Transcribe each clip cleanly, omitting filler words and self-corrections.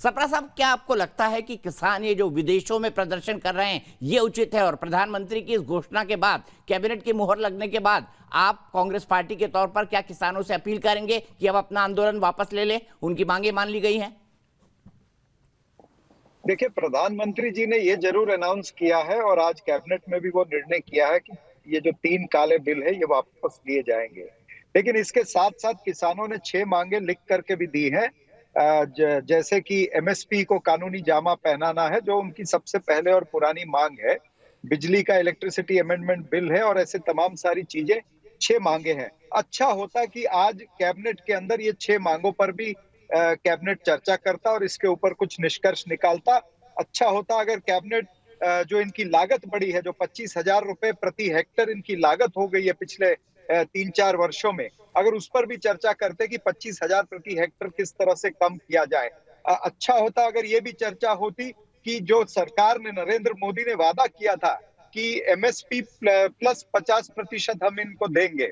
सप्रा साहब, क्या आपको लगता है कि किसान ये जो विदेशों में प्रदर्शन कर रहे हैं ये उचित है? और प्रधानमंत्री की इस घोषणा के बाद, कैबिनेट की मुहर लगने के बाद, आप कांग्रेस पार्टी के तौर पर क्या किसानों से अपील करेंगे कि अब अपना आंदोलन वापस ले लें? उनकी मांगे मान ली गई हैं। देखिए, प्रधानमंत्री जी ने ये जरूर अनाउंस किया है और आज कैबिनेट में भी वो निर्णय किया है कि ये जो 3 काले बिल है ये वापस लिए जाएंगे। लेकिन इसके साथ साथ किसानों ने 6 मांगे लिख करके भी दी हैं। जैसे कि एमएसपी को कानूनी जामा पहनाना है, जो उनकी सबसे पहले और पुरानी मांग है। बिजली का इलेक्ट्रिसिटी अमेंडमेंट बिल है और ऐसे तमाम सारी चीजें 6 मांगे हैं। अच्छा होता कि आज कैबिनेट के अंदर ये 6 मांगों पर भी कैबिनेट चर्चा करता और इसके ऊपर कुछ निष्कर्ष निकालता। अच्छा होता अगर कैबिनेट जो इनकी लागत बढ़ी है, जो 25,000 रुपए प्रति हेक्टर इनकी लागत हो गई है पिछले 3-4 वर्षों में, अगर उस पर भी चर्चा करते कि 25,000 प्रति हेक्टर किस तरह से कम किया जाए। अच्छा होता अगर ये भी चर्चा होती कि जो सरकार ने, नरेंद्र मोदी ने वादा किया था कि एमएसपी प्लस 50% हम इनको देंगे,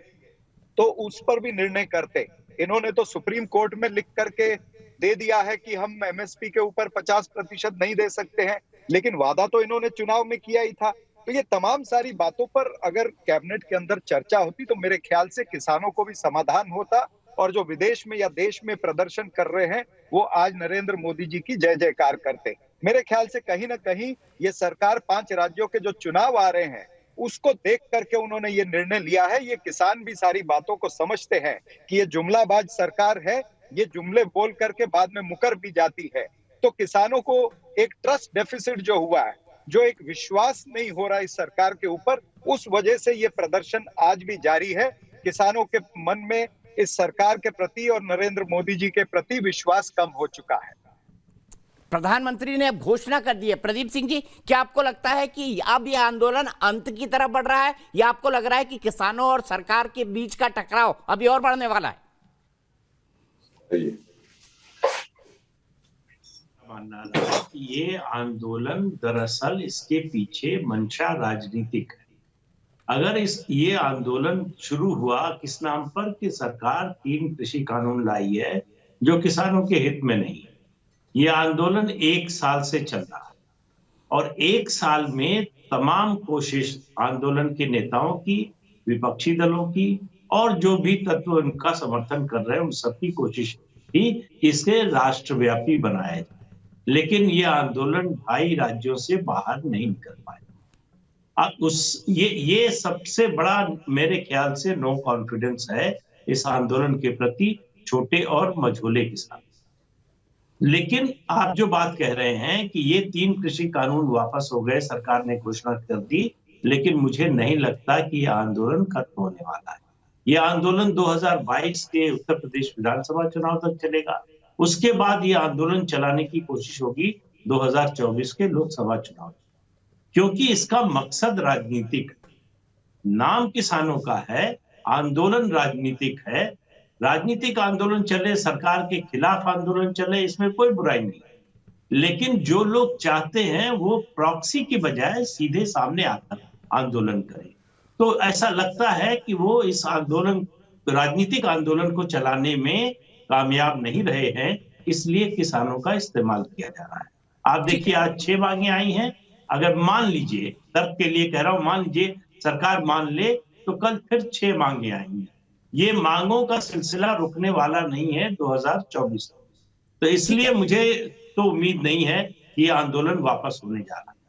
तो उस पर भी निर्णय करते। इन्होंने तो सुप्रीम कोर्ट में लिख करके दे दिया है कि हम एमएसपी के ऊपर 50% नहीं दे सकते हैं, लेकिन वादा तो इन्होंने चुनाव में किया ही था। तो ये तमाम सारी बातों पर अगर कैबिनेट के अंदर चर्चा होती तो मेरे ख्याल से किसानों को भी समाधान होता और जो विदेश में या देश में प्रदर्शन कर रहे हैं वो आज नरेंद्र मोदी जी की जय जयकार करते। मेरे ख्याल से कहीं ना कहीं ये सरकार 5 राज्यों के जो चुनाव आ रहे हैं उसको देख करके उन्होंने ये निर्णय लिया है। ये किसान भी सारी बातों को समझते हैं कि ये जुमलाबाज सरकार है, ये जुमले बोल करके बाद में मुकर भी जाती है। तो किसानों को एक ट्रस्ट डेफिसिट जो हुआ है, जो एक विश्वास नहीं हो रहा इस सरकार के ऊपर, उस वजह से ये प्रदर्शन आज भी जारी है। किसानों के मन में इस सरकार के प्रति और नरेंद्र मोदी जी के प्रति विश्वास कम हो चुका है। प्रधानमंत्री ने अब घोषणा कर दी है। प्रदीप सिंह जी, क्या आपको लगता है कि अब यह आंदोलन अंत की तरफ बढ़ रहा है, या आपको लग रहा है कि किसानों और सरकार के बीच का टकराव अभी और बढ़ने वाला है? मानना है कि ये आंदोलन दरअसल इसके पीछे मंशा राजनीतिक है। अगर ये आंदोलन शुरू हुआ किस नाम पर कि सरकार 3 कृषि कानून लाई है जो किसानों के हित में नहीं है। ये आंदोलन 1 साल से चल रहा है और 1 साल में तमाम कोशिश आंदोलन के नेताओं की, विपक्षी दलों की और जो भी तत्व उनका समर्थन कर रहे हैं उन सबकी कोशिश थी इसे राष्ट्रव्यापी बनाया जाए, लेकिन ये आंदोलन 2.5 राज्यों से बाहर नहीं निकल पाए। ये सबसे बड़ा मेरे ख्याल से नो कॉन्फिडेंस है इस आंदोलन के प्रति छोटे और मझोले किसान। लेकिन आप जो बात कह रहे हैं कि ये 3 कृषि कानून वापस हो गए, सरकार ने घोषणा कर दी, लेकिन मुझे नहीं लगता कि यह आंदोलन खत्म होने वाला है। यह आंदोलन 2022 के उत्तर प्रदेश विधानसभा चुनाव तक चलेगा। उसके बाद यह आंदोलन चलाने की कोशिश होगी 2024 के लोकसभा चुनाव, क्योंकि इसका मकसद राजनीतिक है। नाम किसानों का है, आंदोलन राजनीतिक है। राजनीतिक आंदोलन चले, सरकार के खिलाफ आंदोलन चले, इसमें कोई बुराई नहीं, लेकिन जो लोग चाहते हैं वो प्रॉक्सी की बजाय सीधे सामने आकर आंदोलन करें। तो ऐसा लगता है कि वो इस आंदोलन, राजनीतिक आंदोलन को चलाने में कामयाब नहीं रहे हैं, इसलिए किसानों का इस्तेमाल किया जा रहा है। आप देखिए आज 6 मांगे आई हैं। अगर मान लीजिए, तर्क के लिए कह रहा हूं, मान लीजिए सरकार मान ले तो कल फिर 6 मांगे आएंगी। ये मांगों का सिलसिला रुकने वाला नहीं है 2024 तक। तो इसलिए मुझे तो उम्मीद नहीं है कि आंदोलन वापस होने जा रहा है।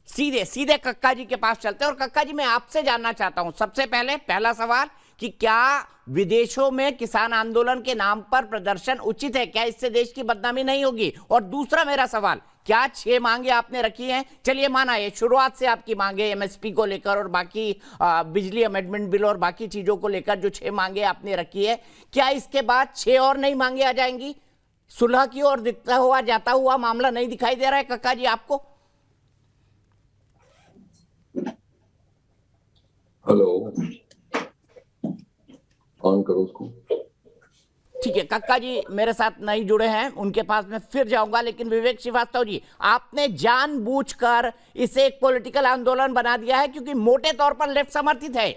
सीधे सीधे कक्का जी के पास चलते हैं। और कक्का जी, मैं आपसे जानना चाहता हूं, सबसे पहले पहला सवाल कि क्या विदेशों में किसान आंदोलन के नाम पर प्रदर्शन उचित है? क्या इससे देश की बदनामी नहीं होगी? और दूसरा मेरा सवाल, क्या 6 मांगे आपने रखी हैं? चलिए माना ये शुरुआत से आपकी मांगे एमएसपी को लेकर और बाकी बिजली अमेंडमेंट बिल और बाकी चीजों को लेकर जो 6 मांगे आपने रखी है, क्या इसके बाद 6 और नई मांगे आ जाएंगी? सुलह की ओर दिखता हुआ जाता हुआ मामला नहीं दिखाई दे रहा है कक्का जी आपको? हेलो, ऑन करो उसको। ठीक है, कक्का जी मेरे साथ नहीं जुड़े हैं, उनके पास मैं फिर जाऊंगा। लेकिन विवेक श्रीवास्तव जी, आपने जानबूझकर इसे एक पॉलिटिकल आंदोलन बना दिया है क्योंकि मोटे तौर पर लेफ्ट समर्थित है।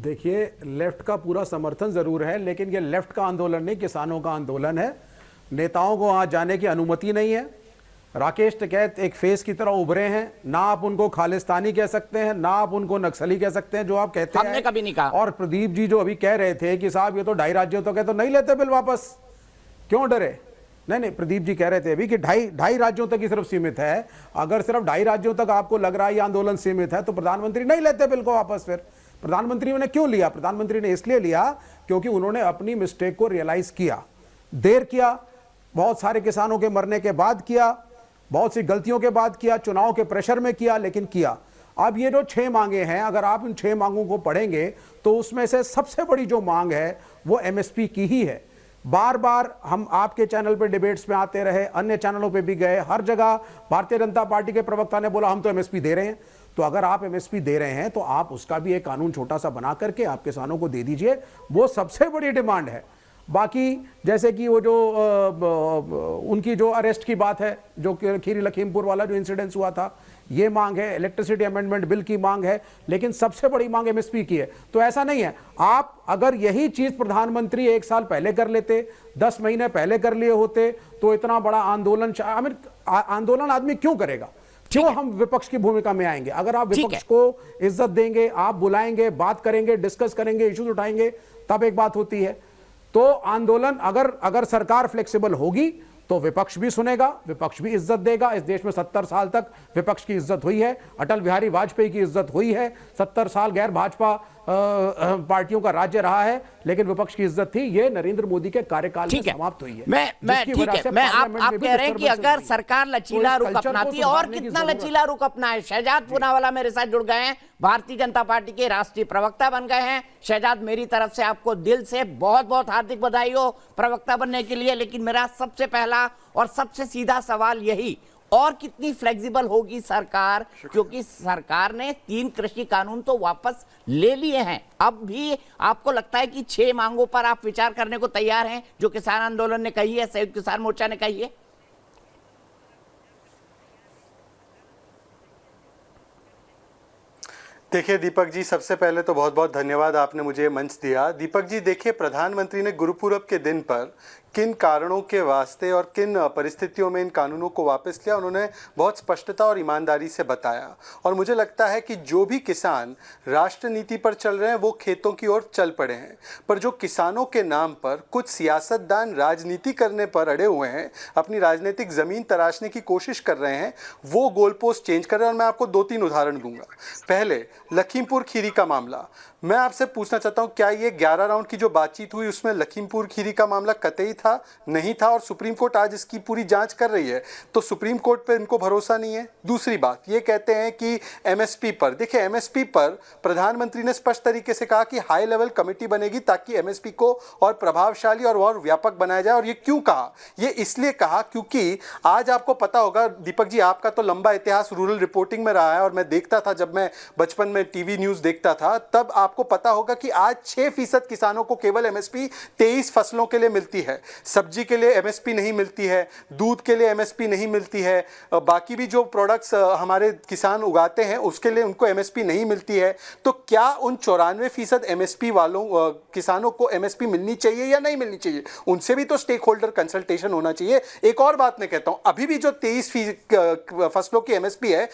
देखिए, लेफ्ट का पूरा समर्थन जरूर है, लेकिन ये लेफ्ट का आंदोलन नहीं, किसानों का आंदोलन है। नेताओं को वहां जाने की अनुमति नहीं है। राकेश टिकैत एक फेस की तरह उभरे हैं, ना आप उनको खालिस्तानी कह सकते हैं, ना आप उनको नक्सली कह सकते हैं जो आप कहते हैं। हमने कभी नहीं कहा। और प्रदीप जी जो अभी कह रहे थे कि साहब ये तो 2.5 राज्यों तक है, तो नहीं लेते बिल वापस, क्यों डरे? नहीं, प्रदीप जी कह रहे थे अभी कि 2.5 राज्यों तक ही सिर्फ सीमित है। अगर सिर्फ 2.5 राज्यों तक आपको लग रहा है ये आंदोलन सीमित है, तो प्रधानमंत्री नहीं लेते बिल को वापस। फिर प्रधानमंत्री ने क्यों लिया? प्रधानमंत्री ने इसलिए लिया क्योंकि उन्होंने अपनी मिस्टेक को रियलाइज किया, देर किया, बहुत सारे किसानों के मरने के बाद किया, बहुत सी गलतियों के बाद किया, चुनाव के प्रेशर में किया, लेकिन किया। अब ये जो 6 मांगे हैं, अगर आप इन 6 मांगों को पढ़ेंगे तो उसमें से सबसे बड़ी जो मांग है वो एमएसपी की ही है। बार बार हम आपके चैनल पे डिबेट्स में आते रहे, अन्य चैनलों पे भी गए, हर जगह भारतीय जनता पार्टी के प्रवक्ता ने बोला हम तो एमएसपी दे रहे हैं। तो अगर आप एमएसपी दे रहे हैं तो आप उसका भी एक कानून छोटा सा बना करके आप किसानों को दे दीजिए, वो सबसे बड़ी डिमांड है। बाकी जैसे कि वो जो उनकी जो अरेस्ट की बात है, जो खीरी लखीमपुर वाला जो इंसिडेंस हुआ था, ये मांग है, इलेक्ट्रिसिटी अमेंडमेंट बिल की मांग है, लेकिन सबसे बड़ी मांग एमएसपी की है। तो ऐसा नहीं है, आप अगर यही चीज प्रधानमंत्री 1 साल पहले कर लेते, 10 महीने पहले कर लिए होते, तो इतना बड़ा आंदोलन आंदोलन आदमी क्यों करेगा? क्यों हम विपक्ष की भूमिका में आएंगे? अगर आप विपक्ष को इज्जत देंगे, आप बुलाएंगे, बात करेंगे, डिस्कस करेंगे, इश्यूज उठाएंगे, तब एक बात होती है। तो आंदोलन अगर सरकार फ्लेक्सिबल होगी तो विपक्ष भी सुनेगा, विपक्ष भी इज्जत देगा। इस देश में 70 साल तक विपक्ष की इज्जत हुई है, अटल बिहारी वाजपेयी की इज्जत हुई है, 70 साल गैर भाजपा पार्टियों का राज्य रहा है, लेकिन विपक्ष की इज्जत थी। ये नरेंद्र मोदी के कार्यकाल में समाप्त हुई है। आप कह रहे हैं कि अगर सरकार लचीला रुख अपनाती है, और कितना लचीला रुख अपनाए। शहजाद पूनावाला मेरे साथ जुड़ गए हैं, भारतीय जनता पार्टी के राष्ट्रीय प्रवक्ता बन गए हैं। शहजाद, मेरी तरफ से आपको दिल से बहुत बहुत हार्दिक बधाई हो प्रवक्ता बनने के लिए। लेकिन मेरा सबसे पहला और सबसे सीधा सवाल यही, और कितनी फ्लेक्सिबल होगी सरकार? क्योंकि सरकार ने 3 कृषि कानून तो वापस ले लिए हैं। अब भी आपको लगता है कि 6 मांगों पर आप विचार करने को तैयार हैं, जो किसान आंदोलन ने कही है, संयुक्त किसान मोर्चा ने कही है? देखिए दीपक जी, सबसे पहले तो बहुत बहुत धन्यवाद, आपने मुझे मंच दिया। दीपक जी देखिए, प्रधानमंत्री ने गुरुपूरब के दिन पर किन कारणों के वास्ते और किन परिस्थितियों में इन कानूनों को वापस लिया, उन्होंने बहुत स्पष्टता और ईमानदारी से बताया। और मुझे लगता है कि जो भी किसान राष्ट्र नीति पर चल रहे हैं वो खेतों की ओर चल पड़े हैं, पर जो किसानों के नाम पर कुछ सियासतदान राजनीति करने पर अड़े हुए हैं, अपनी राजनीतिक ज़मीन तराशने की कोशिश कर रहे हैं, वो गोल पोस्ट चेंज कर रहे हैं। और मैं आपको 2-3 उदाहरण दूंगा। पहले लखीमपुर खीरी का मामला, मैं आपसे पूछना चाहता हूं, क्या ये 11 राउंड की जो बातचीत हुई उसमें लखीमपुर खीरी का मामला कतई था? नहीं था। और सुप्रीम कोर्ट आज इसकी पूरी जांच कर रही है, तो सुप्रीम कोर्ट पे इनको भरोसा नहीं है। दूसरी बात, ये कहते हैं कि एमएसपी पर, देखिए एमएसपी पर प्रधानमंत्री ने स्पष्ट तरीके से कहा कि हाई लेवल कमेटी बनेगी ताकि एमएसपी को और प्रभावशाली और व्यापक बनाया जाए। और ये क्यों कहा? ये इसलिए कहा क्योंकि आज आपको पता होगा दीपक जी, आपका तो लंबा इतिहास रूरल रिपोर्टिंग में रहा है, और मैं देखता था जब मैं बचपन में टीवी न्यूज देखता था, तब आपको पता होगा कि आज 6% किसानों को केवल एमएसपी 23 फसलों के लिए मिलती है। सब्जी के लिए एमएसपी नहीं मिलती है, दूध के लिए एमएसपी नहीं मिलती है, बाकी भी जो प्रोडक्ट्स हमारे किसान उगाते हैं उसके लिए उनको एमएसपी नहीं मिलती है। तो क्या उन 94% एमएसपी वालों किसानों को एमएसपी मिलनी चाहिए या नहीं मिलनी चाहिए? उनसे भी तो स्टेक होल्डर कंसल्टेशन होना चाहिए। एक और बात मैं कहता हूं, अभी भी जो 23% फसलों की एमएसपी है,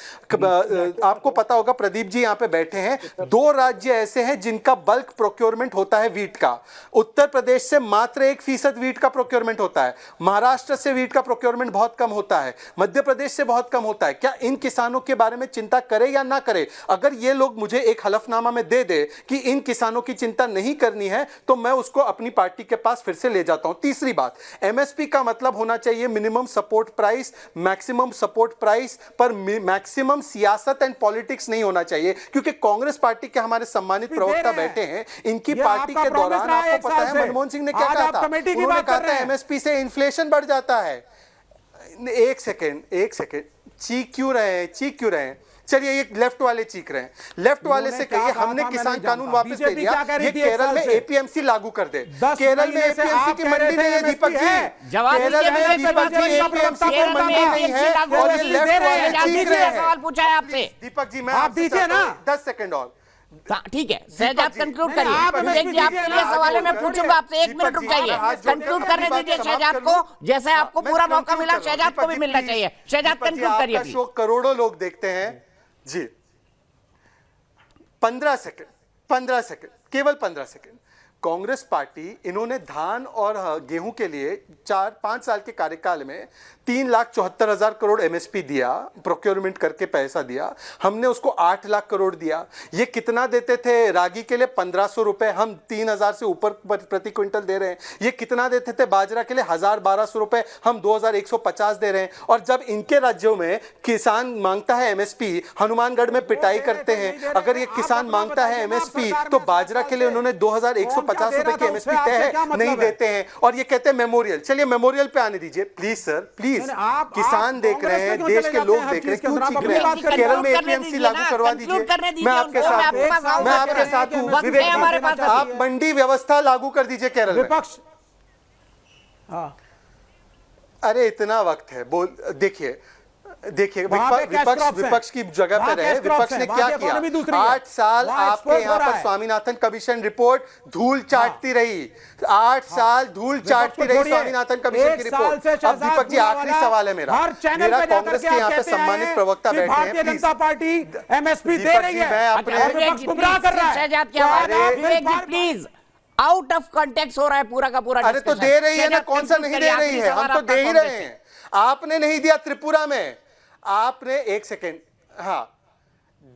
आपको पता होगा प्रदीप जी यहाँ पे बैठे हैं, 2 राज्य ऐसे हैं जिनका बल्क प्रोक्योरमेंट होता है वीट का। उत्तर प्रदेश से मात्र 1% वीट का प्रोक्योरमेंट होता है, महाराष्ट्र से वीट का प्रोक्योरमेंट बहुत कम होता है, मध्य प्रदेश से बहुत कम होता है। क्या इन किसानों के बारे में चिंता करे या ना करे? अगर ये लोग मुझे एक हलफनामा में दे दे कि इन किसानों की चिंता नहीं करनी है, तो मैं उसको अपनी पार्टी के पास फिर से ले जाता हूं। तीसरी बात, एमएसपी का मतलब होना चाहिए minimum support price, maximum support price, पर मैक्सिमम सियासत एंड पॉलिटिक्स नहीं होना चाहिए। क्योंकि कांग्रेस पार्टी के हमारे सम्मानित प्रवक्ता बैठे हैं, इनकी पार्टी के दौरान आपको पता है मनमोहन सिंह ने क्या कहा था? उन्होंने कहा था एमएसपी से इन्फ्लेशन बढ़ जाता है। एक सेकेंड, चीख क्यों रहे हैं? चलिए, ये लेफ्ट वाले चीख रहे हैं, लेफ्ट वाले से कहिए हमने किसान कानून वापस ले लिया, ये केरल में एपीएमसी लागू कर दे। केरल में एपीएमसी की मंडी नहीं है दीपक जी, केरल में दीपक जी एपीएमसी की मंडी नहीं है, और ये लेफ्ट वाले चीख रहे हैं। सवाल पूछा है आपसे दीपक जी, मैं आप दीजिए ना 10 सेकंड और। हाँ, ठीक है, शहजाद कंक्लूड करिए। आप विवेक जी, आपके लिए सवाल है, मैं पूछूंगा आपसे, 1 मिनट रुक जाइए, कंक्लूड करने दीजिए शहजाद को, जैसे आपको पूरा मौका मिला शहजाद को भी मिलना चाहिए। शहजाद कंक्लूड करिए प्लीज। शो करोड़ों लोग देखते हैं जी। 15 सेकंड, केवल 15 सेकंड। कांग्रेस पार्टी, इन्होंने धान और गेहूं के लिए 4-5 साल के कार्यकाल में 3,74,000 करोड़ एमएसपी दिया, प्रोक्योरमेंट करके पैसा दिया। हमने उसको 8 लाख करोड़ दिया। ये कितना देते थे रागी के लिए? 1,500 रुपए, हम 3,000 से ऊपर प्रति क्विंटल दे रहे हैं। ये कितना देते थे बाजरा के लिए? 1,000-1,200 रुपए, हम 2,150 दे रहे हैं। और जब इनके राज्यों में किसान मांगता है एमएसपी, हनुमानगढ़ में पिटाई करते हैं। अगर ये किसान मांगता है एमएसपी, तो बाजरा के लिए उन्होंने 2,150 रुपए की एमएसपी तय है, नहीं देते हैं। और ये कहते हैं मेमोरियल। चलिए मेमोरियल पे आने दीजिए प्लीज सर, प्लीज। किसान देख रहे हैं, देश के लोग देख रहे हैं, क्यों चीख रहे हैं? केरल में एपीएमसी लागू करवा दीजिए। मैं आपके साथ हूं विवेक, आप मंडी व्यवस्था लागू कर दीजिए केरल में। विपक्ष, हाँ, अरे इतना वक्त है, बोल देखिए विपक्ष की जगह पे रहे। विपक्ष ने क्या किया? 8 साल आपके यहाँ पर स्वामीनाथन कमीशन रिपोर्ट धूल चाटती रही। 8 साल धूल चाटती रही स्वामीनाथन कमीशन की रिपोर्ट। अब दीपक जी, आखिरी सवाल है मेरा कांग्रेस के यहाँ पे सम्मानित प्रवक्ता बैठे हैं, भारतीय जनता पार्टी एमएसपी दे रही है, मैं अपने गुमराह कर रहा है। शहजाद की आवाज, विवेक जी प्लीज, आउट ऑफ कॉन्टेक्स्ट हो रहा है पूरा का पूरा। अरे तो दे रही है ना, कौन सा नहीं दे रही है? हम तो दे ही रहे हैं। आपने नहीं दिया त्रिपुरा में, आपने 1 सेकेंड, हाँ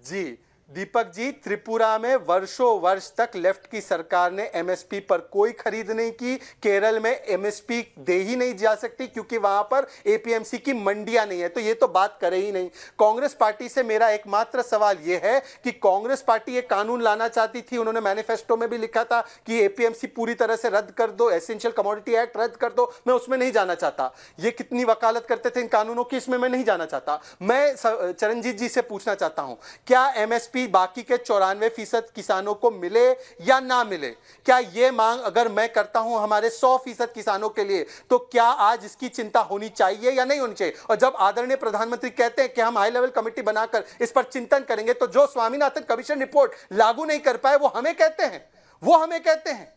जी दीपक जी, त्रिपुरा में वर्षों वर्ष तक लेफ्ट की सरकार ने एमएसपी पर कोई खरीद नहीं की। केरल में एमएसपी दे ही नहीं जा सकती क्योंकि वहां पर एपीएमसी की मंडियां नहीं है, तो ये तो बात करे ही नहीं। कांग्रेस पार्टी से मेरा एकमात्र सवाल यह है कि कांग्रेस पार्टी ये कानून लाना चाहती थी, उन्होंने मैनिफेस्टो में भी लिखा था कि एपीएमसी पूरी तरह से रद्द कर दो, एसेंशियल कमोडिटी एक्ट रद्द कर दो। मैं उसमें नहीं जाना चाहता। ये कितनी वकालत करते थे इन कानूनों की, इसमें मैं नहीं जाना चाहता। मैं चरणजीत जी से पूछना चाहता हूं, क्या एमएसपी बाकी के 94% किसानों को मिले या ना मिले? क्या यह मांग अगर मैं करता हूं हमारे 100% किसानों के लिए, तो क्या आज इसकी चिंता होनी चाहिए या नहीं होनी चाहिए? और जब आदरणीय प्रधानमंत्री कहते हैं कि हम हाई लेवल कमेटी बनाकर इस पर चिंतन करेंगे, तो जो स्वामीनाथन कमीशन रिपोर्ट लागू नहीं कर पाए वो हमें कहते हैं।